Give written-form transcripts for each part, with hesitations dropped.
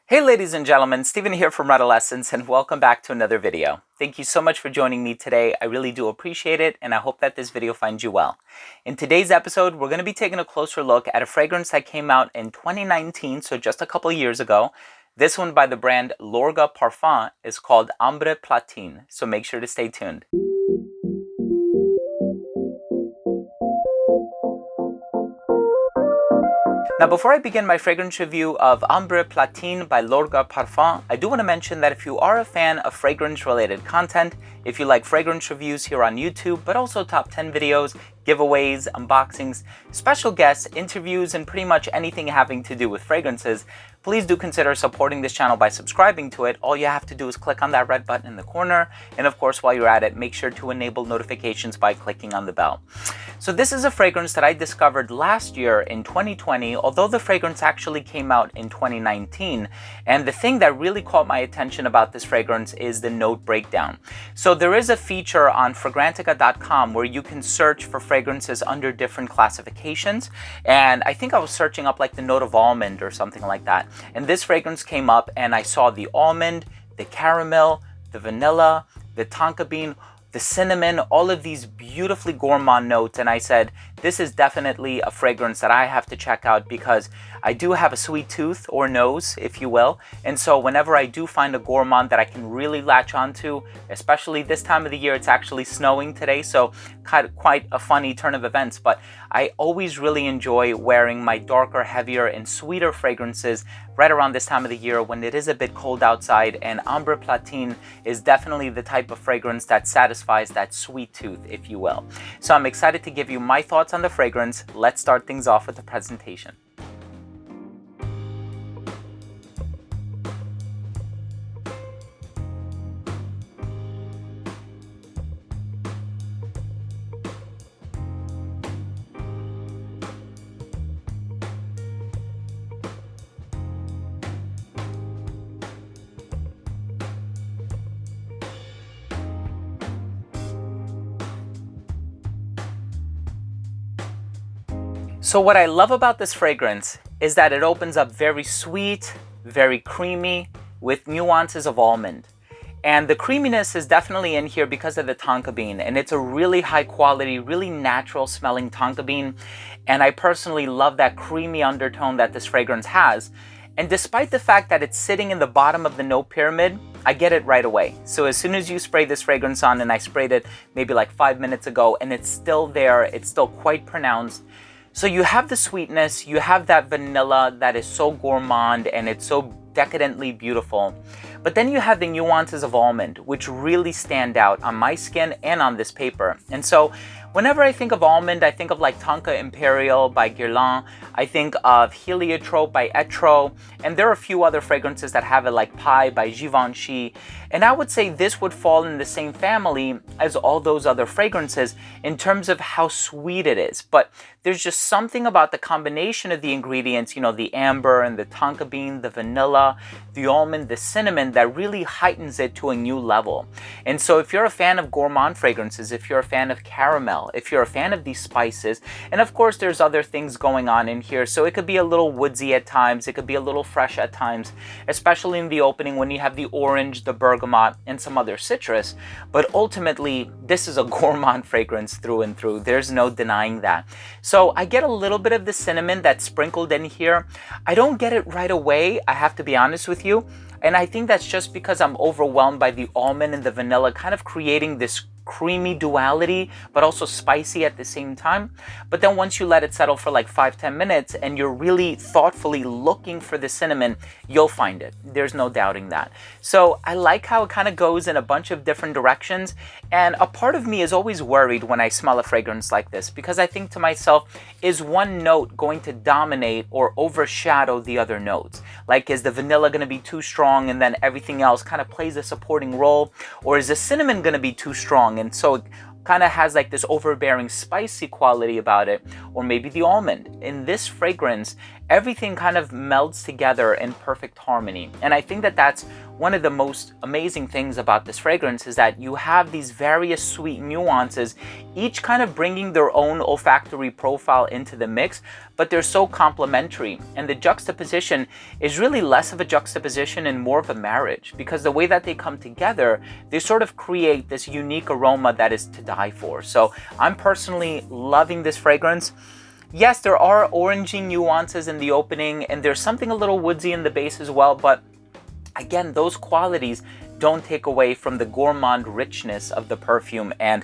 Hey ladies and gentlemen, Steven here from Redolessence and welcome back to another video. Thank you so much for joining me today. I really do appreciate it and I hope that this video finds you well. In today's episode, we're going to be taking a closer look at a fragrance that came out in 2019, so just a couple of years ago. This one by the brand Lorga Parfums is called Ambre Platine, so make sure to stay tuned. Now, before I begin my fragrance review of Ambre Platine by Lorga Parfums, I do want to mention that if you are a fan of fragrance-related content, if you like fragrance reviews here on YouTube, but also top 10 videos, giveaways, unboxings, special guests, interviews, and pretty much anything having to do with fragrances, please do consider supporting this channel by subscribing to it. All you have to do is click on that red button in the corner. And of course, while you're at it, make sure to enable notifications by clicking on the bell. So this is a fragrance that I discovered last year in 2020, although the fragrance actually came out in 2019. And the thing that really caught my attention about this fragrance is the note breakdown. So there is a feature on Fragrantica.com where you can search for fragrances under different classifications. And I think I was searching up like the note of almond or something like that. And this fragrance came up and I saw the almond, the caramel, the vanilla, the tonka bean, the cinnamon, all of these beautifully gourmand notes, and I said, this is definitely a fragrance that I have to check out because I do have a sweet tooth or nose, if you will, and so whenever I do find a gourmand that I can really latch onto, especially this time of the year, it's actually snowing today, so quite a funny turn of events, but I always really enjoy wearing my darker, heavier, and sweeter fragrances right around this time of the year when it is a bit cold outside, and Ambre Platine is definitely the type of fragrance that satisfies that sweet tooth, if you will. So I'm excited to give you my thoughts on the fragrance. Let's start things off with the presentation. So what I love about this fragrance is that it opens up very sweet, very creamy, with nuances of almond. And the creaminess is definitely in here because of the tonka bean, and it's a really high quality, really natural smelling tonka bean. And I personally love that creamy undertone that this fragrance has. And despite the fact that it's sitting in the bottom of the note pyramid, I get it right away. So as soon as you spray this fragrance on, and I sprayed it maybe like 5 minutes ago, and it's still there, it's still quite pronounced. So you have the sweetness, you have that vanilla that is so gourmand and it's so decadently beautiful. But then you have the nuances of almond, which really stand out on my skin and on this paper. And so whenever I think of almond, I think of like Tonka Imperial by Guerlain. I think of Heliotrope by Etro. And there are a few other fragrances that have it, like Pie by Givenchy. And I would say this would fall in the same family as all those other fragrances in terms of how sweet it is. But there's just something about the combination of the ingredients, you know, the amber and the tonka bean, the vanilla, the almond, the cinnamon, that really heightens it to a new level. And so if you're a fan of gourmand fragrances, if you're a fan of caramel, if you're a fan of these spices, and of course there's other things going on in here, so it could be a little woodsy at times, it could be a little fresh at times, especially in the opening when you have the orange, the bergamot, and some other citrus. But ultimately, this is a gourmand fragrance through and through. There's no denying that. So I get a little bit of the cinnamon that's sprinkled in here. I don't get it right away, I have to be honest with you. And I think that's just because I'm overwhelmed by the almond and the vanilla kind of creating this creamy duality, but also spicy at the same time. But then once you let it settle for like 5-10 minutes and you're really thoughtfully looking for the cinnamon, you'll find it. There's no doubting that. So I like how it kind of goes in a bunch of different directions. And a part of me is always worried when I smell a fragrance like this, because I think to myself, is one note going to dominate or overshadow the other notes? Like, is the vanilla going to be too strong and then everything else kind of plays a supporting role? Or is the cinnamon going to be too strong and so it kind of has like this overbearing spicy quality about it? Or maybe the almond. In this fragrance, everything kind of melds together in perfect harmony. And I think that that's one of the most amazing things about this fragrance, is that you have these various sweet nuances, each kind of bringing their own olfactory profile into the mix, but they're so complementary. And the juxtaposition is really less of a juxtaposition and more of a marriage, because the way that they come together, they sort of create this unique aroma that is to die for. So I'm personally loving this fragrance. Yes, there are orangey nuances in the opening, and there's something a little woodsy in the base as well, but again, those qualities don't take away from the gourmand richness of the perfume. And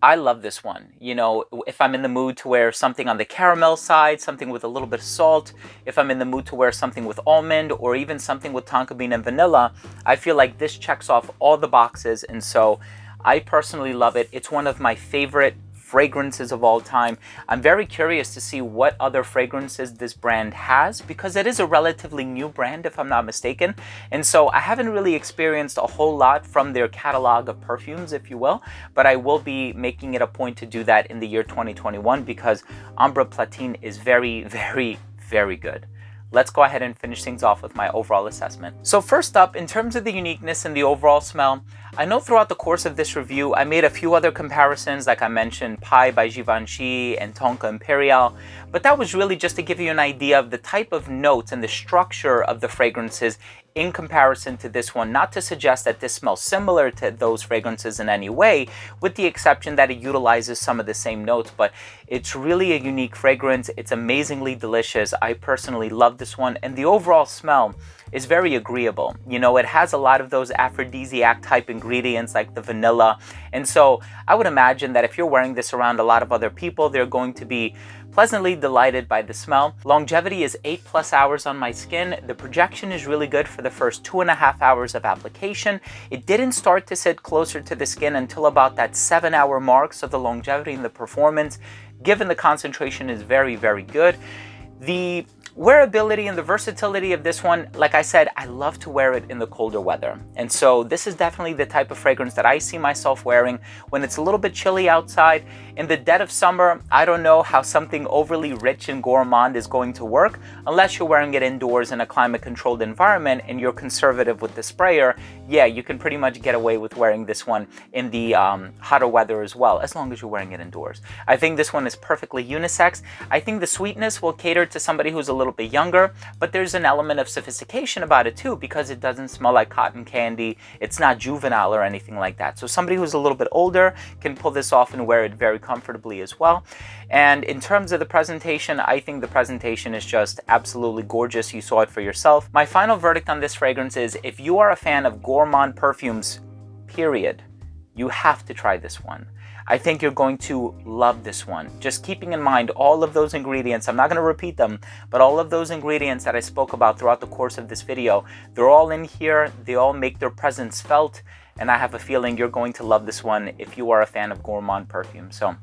I love this one. You know, if I'm in the mood to wear something on the caramel side, something with a little bit of salt, if I'm in the mood to wear something with almond, or even something with tonka bean and vanilla, I feel like this checks off all the boxes. And so I personally love it. It's one of my favorite fragrances of all time. I'm very curious to see what other fragrances this brand has, because it is a relatively new brand, if I'm not mistaken. And so I haven't really experienced a whole lot from their catalog of perfumes, if you will, but I will be making it a point to do that in the year 2021, because Ambre Platine is very, very, very good. Let's go ahead and finish things off with my overall assessment. So first up, in terms of the uniqueness and the overall smell, I know throughout the course of this review, I made a few other comparisons, like I mentioned Pai by Givenchy and Tonka Imperial, but that was really just to give you an idea of the type of notes and the structure of the fragrances in comparison to this one, not to suggest that this smells similar to those fragrances in any way, with the exception that it utilizes some of the same notes, but it's really a unique fragrance. It's amazingly delicious. I personally love this one, and the overall smell is very agreeable. You know, it has a lot of those aphrodisiac type ingredients like the vanilla, and so I would imagine that if you're wearing this around a lot of other people, they're going to be pleasantly delighted by the smell. Longevity is 8+ hours on my skin. The projection is really good for the first 2.5 hours of application. It didn't start to sit closer to the skin until about that 7-hour mark, so the longevity and the performance, given the concentration, is very, very good. The wearability and the versatility of this one, like I said, I love to wear it in the colder weather. And so this is definitely the type of fragrance that I see myself wearing when it's a little bit chilly outside. In the dead of summer, I don't know how something overly rich and gourmand is going to work unless you're wearing it indoors in a climate-controlled environment and you're conservative with the sprayer. Yeah, you can pretty much get away with wearing this one in the hotter weather as well, as long as you're wearing it indoors. I think this one is perfectly unisex. I think the sweetness will cater to somebody who's a little bit younger, but there's an element of sophistication about it too, because it doesn't smell like cotton candy. It's not juvenile or anything like that. So somebody who's a little bit older can pull this off and wear it very comfortably as well. And in terms of the presentation, I think the presentation is just absolutely gorgeous. You saw it for yourself. My final verdict on this fragrance is, if you are a fan of gourmand perfumes, period, you have to try this one. I think you're going to love this one. Just keeping in mind all of those ingredients, I'm not going to repeat them, but all of those ingredients that I spoke about throughout the course of this video, they're all in here. They all make their presence felt, and I have a feeling you're going to love this one if you are a fan of gourmand perfume. So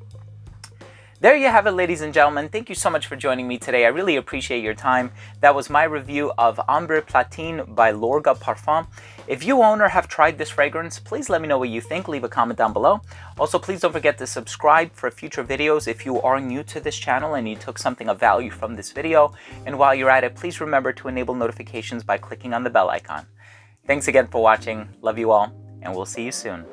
there you have it, ladies and gentlemen. Thank you so much for joining me today. I really appreciate your time. That was my review of Ambre Platine by Lorga Parfums. If you own or have tried this fragrance, please let me know what you think. Leave a comment down below. Also, please don't forget to subscribe for future videos if you are new to this channel and you took something of value from this video. And while you're at it, please remember to enable notifications by clicking on the bell icon. Thanks again for watching. Love you all, and we'll see you soon.